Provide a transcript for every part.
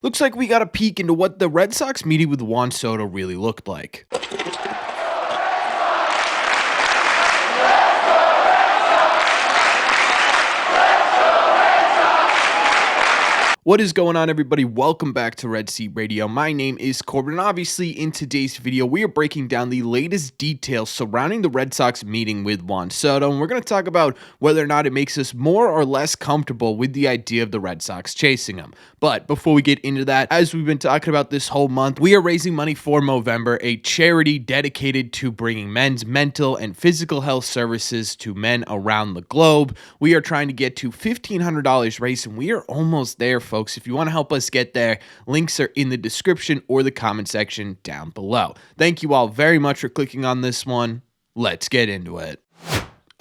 Looks like we got a peek into what the Red Sox meeting with Juan Soto really looked like. What is going on, everybody? Welcome back to Red Seat Radio. My name is Corbin, and obviously in today's video, we are breaking down the latest details surrounding the Red Sox meeting with Juan Soto, and we're going to talk about whether or not it makes us more or less comfortable with the idea of the Red Sox chasing him. But before we get into that, as we've been talking about this whole month, we are raising money for Movember, a charity dedicated to bringing men's mental and physical health services to men around the globe. We are trying to get to $1,500 raised, and we are almost there, folks. If you want to help us get there, links are in the description or the comment section down below. Thank you all very much for clicking on this one. Let's get into it.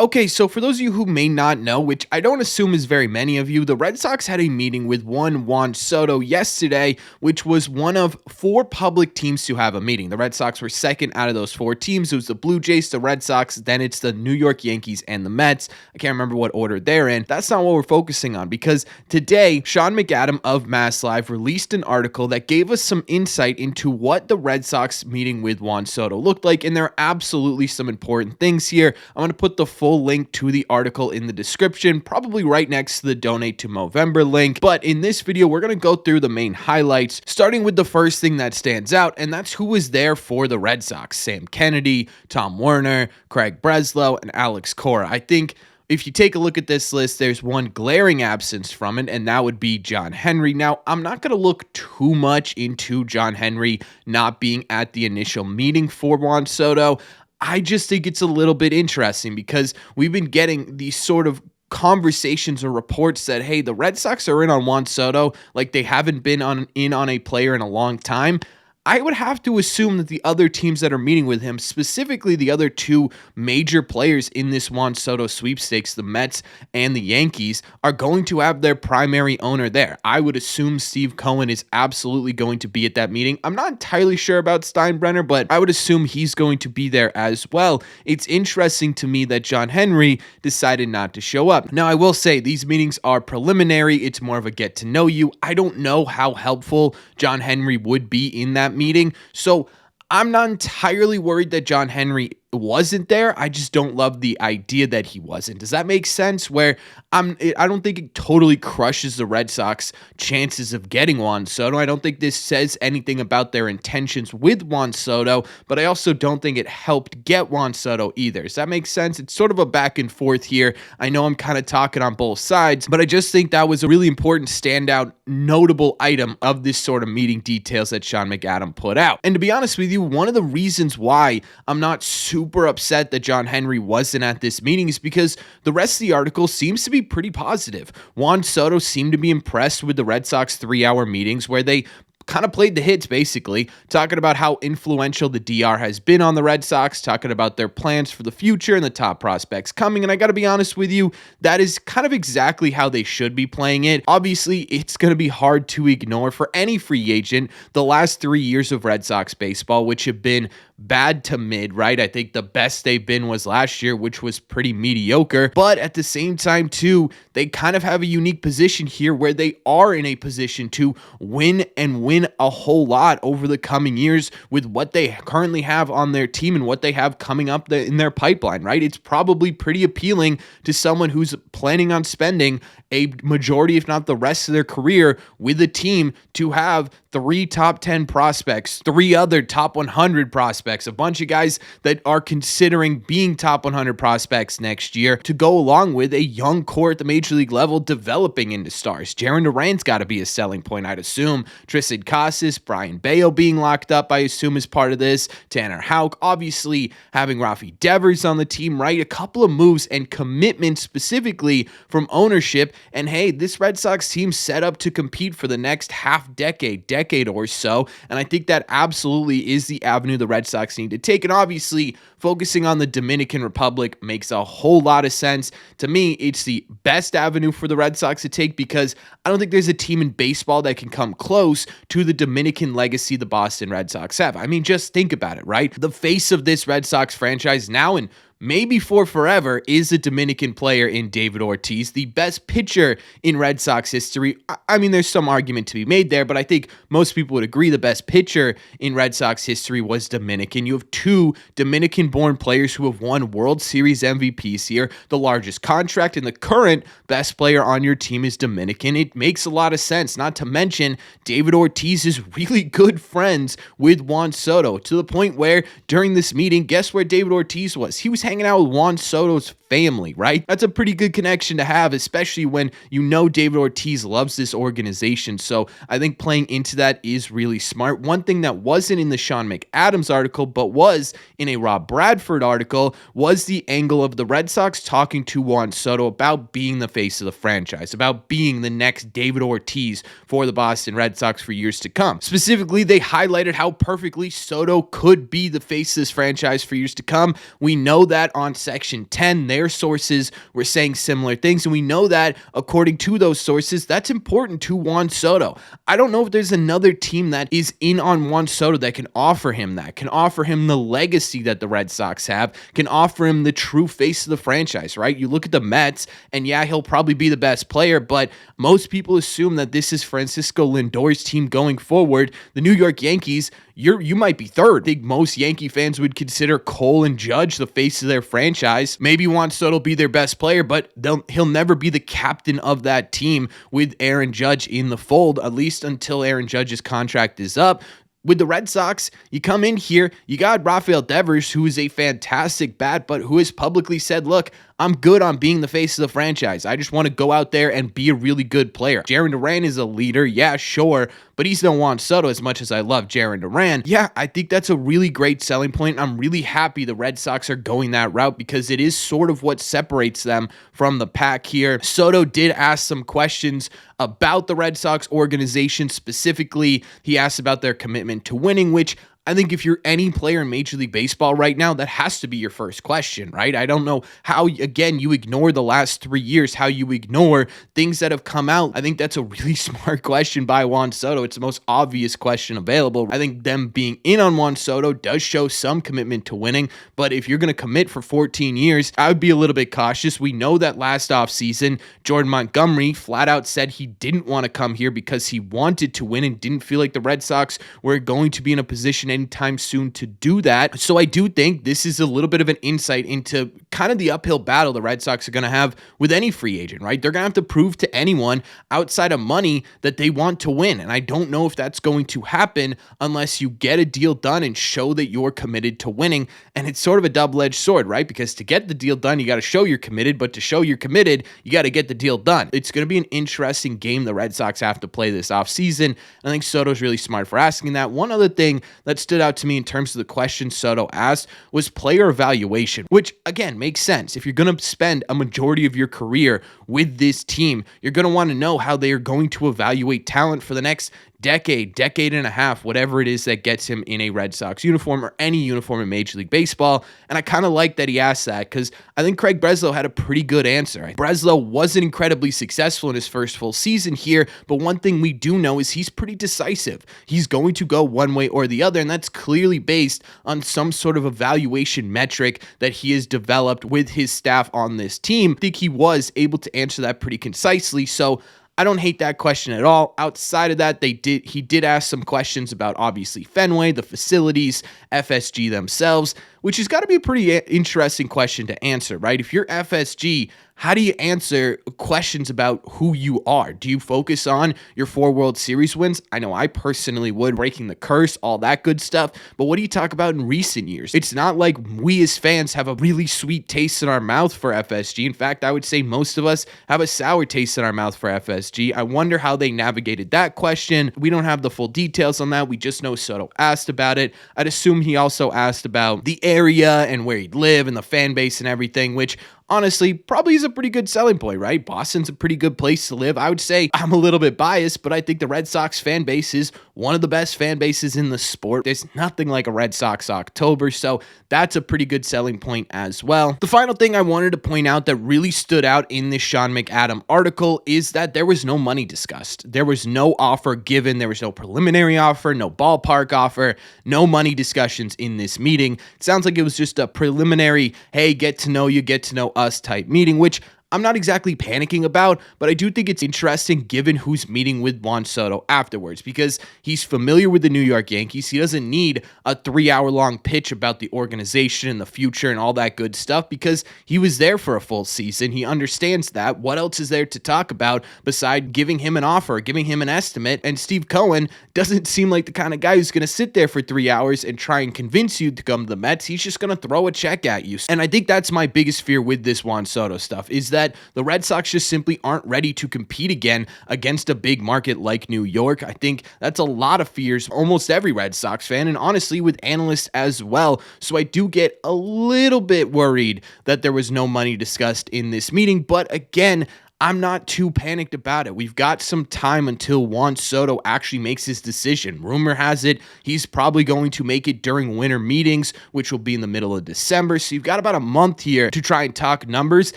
Okay, so for those of you who may not know, which I don't assume is very many of you, the Red Sox had a meeting with one Juan Soto yesterday, which was one of four public teams to have a meeting. The Red Sox were second out of those four teams. It was the Blue Jays, the Red Sox, then it's the New York Yankees and the Mets. I can't remember what order they're in. That's not what we're focusing on, because today, Sean McAdam of Mass Live released an article that gave us some insight into what the Red Sox meeting with Juan Soto looked like, and there are absolutely some important things here. I'm going to put the full link to the article in the description, probably right next to the donate to Movember link. But in this video, we're going to go through the main highlights, starting with the first thing that stands out, and that's who was there for the Red Sox. Sam Kennedy, Tom Werner, Craig Breslow, and Alex Cora. I think if you take a look at this list, there's one glaring absence from it, and that would be John Henry. Now, I'm not going to look too much into John Henry not being at the initial meeting for Juan Soto. I just think it's a little bit interesting because we've been getting these sort of conversations or reports that, hey, the Red Sox are in on Juan Soto like they haven't been in on a player in a long time. I would have to assume that the other teams that are meeting with him, specifically the other two major players in this Juan Soto sweepstakes, the Mets and the Yankees, are going to have their primary owner there. I would assume Steve Cohen is absolutely going to be at that meeting. I'm not entirely sure about Steinbrenner, but I would assume he's going to be there as well. It's interesting to me that John Henry decided not to show up. Now, I will say these meetings are preliminary. It's more of a get to know you. I don't know how helpful John Henry would be in that meeting. So I'm not entirely worried that John Henry wasn't there. I just don't love the idea that he wasn't. Does that make sense? Where I don't think it totally crushes the Red Sox chances of getting Juan Soto. I don't think this says anything about their intentions with Juan Soto, but I also don't think it helped get Juan Soto either. Does that make sense? It's sort of a back and forth here. I know I'm kind of talking on both sides, but I just think that was a really important standout, notable item of this sort of meeting details that Sean McAdam put out. And to be honest with you, one of the reasons why I'm not super upset that John Henry wasn't at this meeting is because the rest of the article seems to be pretty positive. Juan Soto seemed to be impressed with the Red Sox 3-hour meetings where they kind of played the hits, basically, talking about how influential the DR has been on the Red Sox, talking about their plans for the future and the top prospects coming. And I got to be honest with you, that is kind of exactly how they should be playing it. Obviously, it's going to be hard to ignore for any free agent the last 3 years of Red Sox baseball, which have been bad to mid, right? I think the best they've been was last year, which was pretty mediocre. But at the same time, too, they kind of have a unique position here where they are in a position to win and win a whole lot over the coming years with what they currently have on their team and what they have coming up in their pipeline, right? It's probably pretty appealing to someone who's planning on spending a majority, if not the rest of their career with a team, to have 3 top 10 prospects, 3 other top 100 prospects, a bunch of guys that are considering being top 100 prospects next year to go along with a young core at the major league level developing into stars. Jarren Duran's got to be a selling point, I'd assume. Tristan Casas, Brian Bayo being locked up, I assume, is part of this. Tanner Houck, obviously having Rafi Devers on the team, right? A couple of moves and commitments specifically from ownership. And hey, this Red Sox team set up to compete for the next decade or so. And I think that absolutely is the avenue the Red Sox need to take. And obviously, focusing on the Dominican Republic makes a whole lot of sense. To me, it's the best avenue for the Red Sox to take because I don't think there's a team in baseball that can come close to the Dominican legacy the Boston Red Sox have. I mean, just think about it, right? The face of this Red Sox franchise now, and maybe for forever, is a Dominican player in David Ortiz, the best pitcher in Red Sox history. I mean, there's some argument to be made there, but I think most people would agree the best pitcher in Red Sox history was Dominican. You have two Dominican-born players who have won World Series MVPs here. The largest contract and the current best player on your team is Dominican. It makes a lot of sense, not to mention David Ortiz is really good friends with Juan Soto, to the point where during this meeting, guess where David Ortiz was? He was hanging out with Juan Soto's family, right? That's a pretty good connection to have, especially when you know David Ortiz loves this organization. So I think playing into that is really smart. One thing that wasn't in the Sean McAdams article, but was in a Rob Bradford article, was the angle of the Red Sox talking to Juan Soto about being the face of the franchise, about being the next David Ortiz for the Boston Red Sox for years to come. Specifically, they highlighted how perfectly Soto could be the face of this franchise for years to come. We know that on Section 10, their sources were saying similar things, and we know that according to those sources, that's important to Juan Soto. I don't know if there's another team that is in on Juan Soto that can offer him that, can offer him the legacy that the Red Sox have, can offer him the true face of the franchise, right? You look at the Mets, and yeah, he'll probably be the best player, but most people assume that this is Francisco Lindor's team going forward. The New York Yankees, you might be third. I think most Yankee fans would consider Cole and Judge the face of their franchise. Maybe Juan Soto will be their best player, but he'll never be the captain of that team with Aaron Judge in the fold, at least until Aaron Judge's contract is up. With the Red Sox, you come in here, you got Rafael Devers, who is a fantastic bat, but who has publicly said, look, I'm good on being the face of the franchise. I just want to go out there and be a really good player. Jarren Duran is a leader, yeah, sure, but he's no Juan Soto as much as I love Jarren Duran. Yeah, I think that's a really great selling point. I'm really happy the Red Sox are going that route because it is sort of what separates them from the pack here. Soto did ask some questions about the Red Sox organization. Specifically, he asked about their commitment to winning, which I think if you're any player in Major League Baseball right now, that has to be your first question, right? I don't know how, again, you ignore the last 3 years, how you ignore things that have come out. I think that's a really smart question by Juan Soto. It's the most obvious question available. I think them being in on Juan Soto does show some commitment to winning, but if you're going to commit for 14 years, I would be a little bit cautious. We know that last offseason, Jordan Montgomery flat out said he didn't want to come here because he wanted to win and didn't feel like the Red Sox were going to be in a position anytime soon to do that. So I do think this is a little bit of an insight into kind of the uphill battle the Red Sox are going to have with any free agent, right? They're going to have to prove to anyone outside of money that they want to win. And I don't know if that's going to happen unless you get a deal done and show that you're committed to winning. And it's sort of a double-edged sword, right? Because to get the deal done, you got to show you're committed, but to show you're committed, you got to get the deal done. It's going to be an interesting game the Red Sox have to play this offseason. I think Soto's really smart for asking that. One other thing that stood out to me in terms of the question Soto asked was player evaluation, which again makes sense. If you're going to spend a majority of your career with this team, you're going to want to know how they are going to evaluate talent for the next decade and a half, whatever it is that gets him in a Red Sox uniform or any uniform in Major League Baseball. And I kind of like that he asked that because I think Craig Breslow had a pretty good answer. Breslow wasn't incredibly successful in his first full season here, but one thing we do know is he's pretty decisive. He's going to go one way or the other, and that's clearly based on some sort of evaluation metric that he has developed with his staff on this team. I think he was able to answer that pretty concisely, so I don't hate that question at all. Outside of that, he did ask some questions about obviously Fenway, the facilities, FSG themselves, which has got to be a pretty interesting question to answer, right? If you're FSG, how do you answer questions about who you are? Do you focus on your 4 World Series wins? I know I personally would, breaking the curse, all that good stuff. But what do you talk about in recent years? It's not like we as fans have a really sweet taste in our mouth for FSG. In fact, I would say most of us have a sour taste in our mouth for FSG. I wonder how they navigated that question. We don't have the full details on that. We just know Soto asked about it. I'd assume he also asked about the area and where he'd live and the fan base and everything, which honestly probably is a pretty good selling point, right? Boston's a pretty good place to live. I would say I'm a little bit biased, but I think the Red Sox fan base is one of the best fan bases in the sport. There's nothing like a Red Sox October, so that's a pretty good selling point as well. The final thing I wanted to point out that really stood out in this Sean McAdam article is that there was no money discussed. There was no offer given. There was no preliminary offer, no ballpark offer, no money discussions in this meeting. It sounds like it was just a preliminary, hey, get to know you, get to know us type meeting, which I'm not exactly panicking about, but I do think it's interesting given who's meeting with Juan Soto afterwards, because he's familiar with the New York Yankees. He doesn't need a 3-hour-long pitch about the organization and the future and all that good stuff because he was there for a full season. He understands that. What else is there to talk about besides giving him an offer, giving him an estimate? And Steve Cohen doesn't seem like the kind of guy who's going to sit there for 3 hours and try and convince you to come to the Mets. He's just going to throw a check at you. And I think that's my biggest fear with this Juan Soto stuff, is that the Red Sox just simply aren't ready to compete again against a big market like New York. I think that's a lot of fears, almost every Red Sox fan, and honestly with analysts as well. So I do get a little bit worried that there was no money discussed in this meeting. But again, I'm not too panicked about it. We've got some time until Juan Soto actually makes his decision. Rumor has it he's probably going to make it during winter meetings, which will be in the middle of December. So you've got about a month here to try and talk numbers.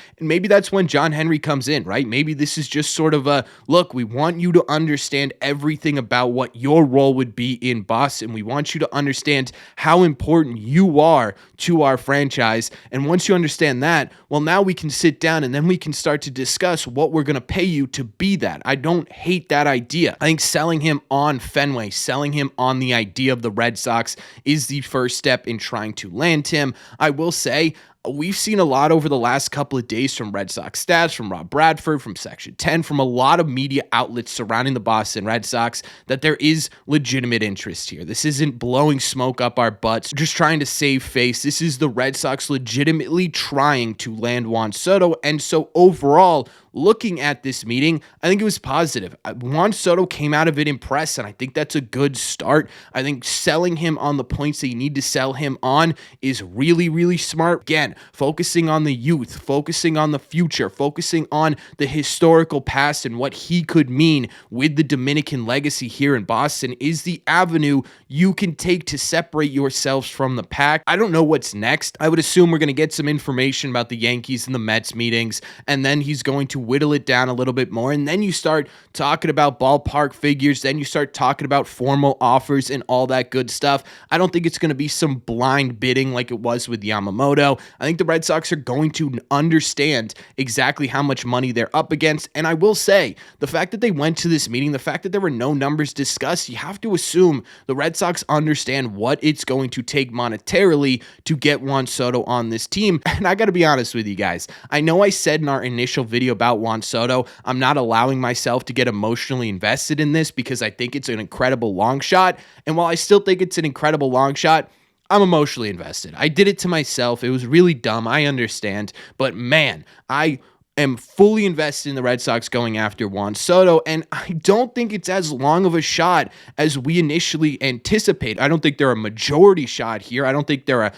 And maybe that's when John Henry comes in, right? Maybe this is just sort of a, look, we want you to understand everything about what your role would be in Boston. We want you to understand how important you are to our franchise. And once you understand that, well, now we can sit down and then we can start to discuss what we're going to pay you to be that. I don't hate that idea. I think selling him on Fenway, selling him on the idea of the Red Sox is the first step in trying to land him. I will say, we've seen a lot over the last couple of days from Red Sox stats, from Rob Bradford, from Section 10, from a lot of media outlets surrounding the Boston Red Sox, that there is legitimate interest here. This isn't blowing smoke up our butts, just trying to save face. This is the Red Sox legitimately trying to land Juan Soto. And so overall, looking at this meeting, I think it was positive. Juan Soto came out of it impressed, and I think that's a good start. I think selling him on the points that you need to sell him on is really, really smart. Again, focusing on the youth, focusing on the future, focusing on the historical past and what he could mean with the Dominican legacy here in Boston is the avenue you can take to separate yourselves from the pack. I don't know what's next. I would assume we're going to get some information about the Yankees and the Mets meetings, and then he's going to whittle it down a little bit more, and then you start talking about ballpark figures, then you start talking about formal offers and all that good stuff. I don't think it's going to be some blind bidding like it was with Yamamoto. I think the Red Sox are going to understand exactly how much money they're up against, and I will say, the fact that they went to this meeting, the fact that there were no numbers discussed, you have to assume the Red Sox understand what it's going to take monetarily to get Juan Soto on this team. And I got to be honest with you guys, I know I said in our initial video about Juan Soto, I'm not allowing myself to get emotionally invested in this because I think it's an incredible long shot. And while I still think it's an incredible long shot, I'm emotionally invested. I did it to myself. It was really dumb. I understand. But man, I am fully invested in the Red Sox going after Juan Soto, and I don't think it's as long of a shot as we initially anticipate. I don't think they're a majority shot here. I don't think they're a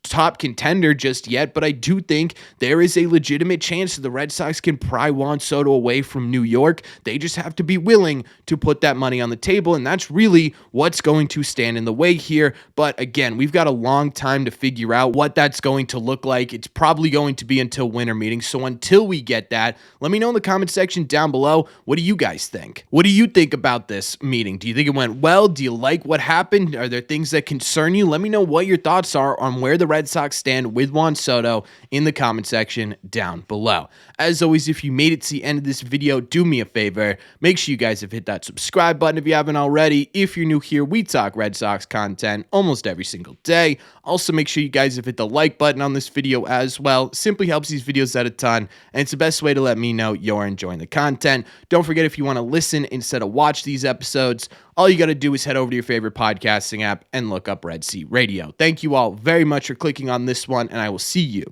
top contender just yet, but I do think there is a legitimate chance that the Red Sox can pry Juan Soto away from New York. They just have to be willing to put that money on the table, and that's really what's going to stand in the way here. But again, we've got a long time to figure out what that's going to look like. It's probably going to be until winter meetings, so until we get that, let me know in the comment section down below, what do you guys think? What do you think about this meeting? Do you think it went well? Do you like what happened? Are there things that concern you? Let me know what your thoughts are on where the Red Sox stand with Juan Soto in the comment section down below. As always, if you made it to the end of this video, do me a favor. Make sure you guys have hit that subscribe button if you haven't already. If you're new here, we talk Red Sox content almost every single day. Also, make sure you guys have hit the like button on this video as well. Simply helps these videos out a ton, and it's the best way to let me know you're enjoying the content. Don't forget, if you want to listen instead of watch these episodes, all you got to do is head over to your favorite podcasting app and look up Red Seat Radio. Thank you all very much for clicking on this one, and I will see you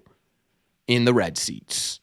in the Red Seats.